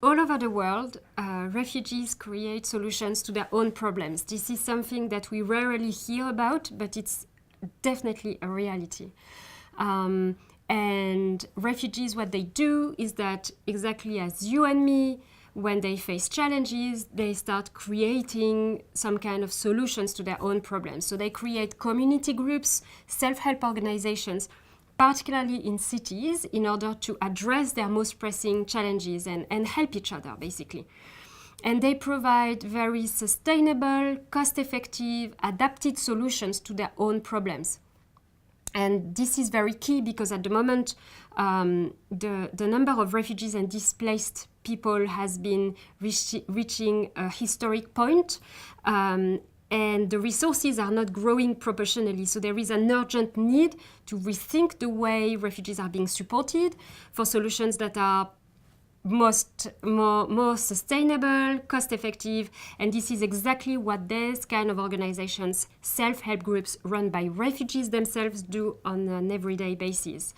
all over the world, refugees create solutions to their own problems. This is something that we rarely hear about, but it's definitely a reality. And refugees, what they do is that, exactly as you and me, when they face challenges, they start creating some kind of solutions to their own problems. So they create community groups, self-help organizations, particularly in cities, in order to address their most pressing challenges and help each other, basically. And they provide very sustainable, cost-effective, adapted solutions to their own problems. And this is very key because at the moment, the number of refugees and displaced people has been reaching a historic point, and the resources are not growing proportionally. So there is an urgent need to rethink the way refugees are being supported for solutions that are more sustainable, cost-effective, and this is exactly what these kind of organizations, self-help groups run by refugees themselves, do on an everyday basis.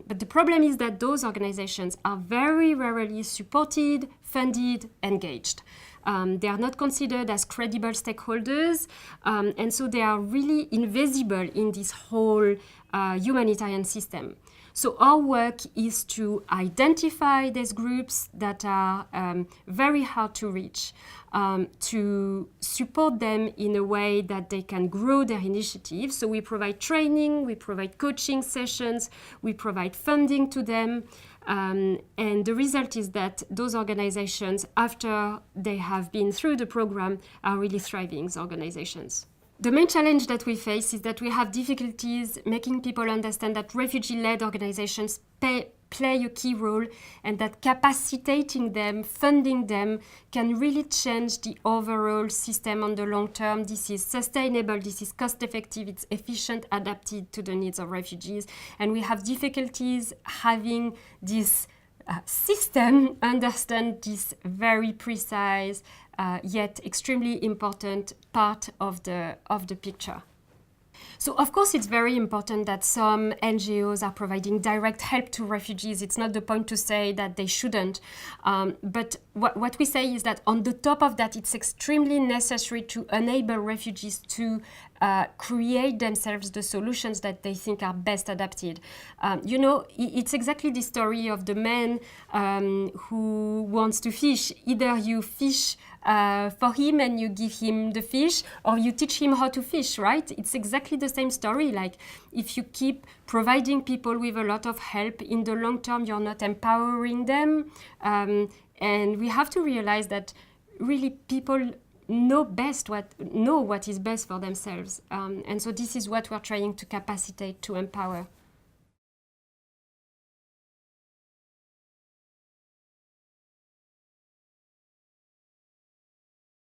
But the problem is that those organizations are very rarely supported, funded, engaged. They are not considered as credible stakeholders, and so they are really invisible in this whole humanitarian system. So our work is to identify these groups that are very hard to reach, to support them in a way that they can grow their initiatives. So we provide training, we provide coaching sessions, we provide funding to them. And the result is that those organizations, after they have been through the program, are really thriving organizations. The main challenge that we face is that we have difficulties making people understand that refugee-led organizations play a key role and that capacitating them, funding them, can really change the overall system on the long term. This is sustainable, this is cost-effective, it's efficient, adapted to the needs of refugees. And we have difficulties having this system understand this very precise yet extremely important part of the picture. So of course it's very important that some NGOs are providing direct help to refugees. It's not the point to say that they shouldn't. But what we say is that on the top of that, it's extremely necessary to enable refugees to create themselves the solutions that they think are best adapted. It's exactly the story of the man who wants to fish. Either you fish for him and you give him the fish, or you teach him how to fish, right? It's exactly the same story. Like, if you keep providing people with a lot of help, in the long term, you're not empowering them. And we have to realize that really people know what is best for themselves. And so this is what we're trying to capacitate, to empower.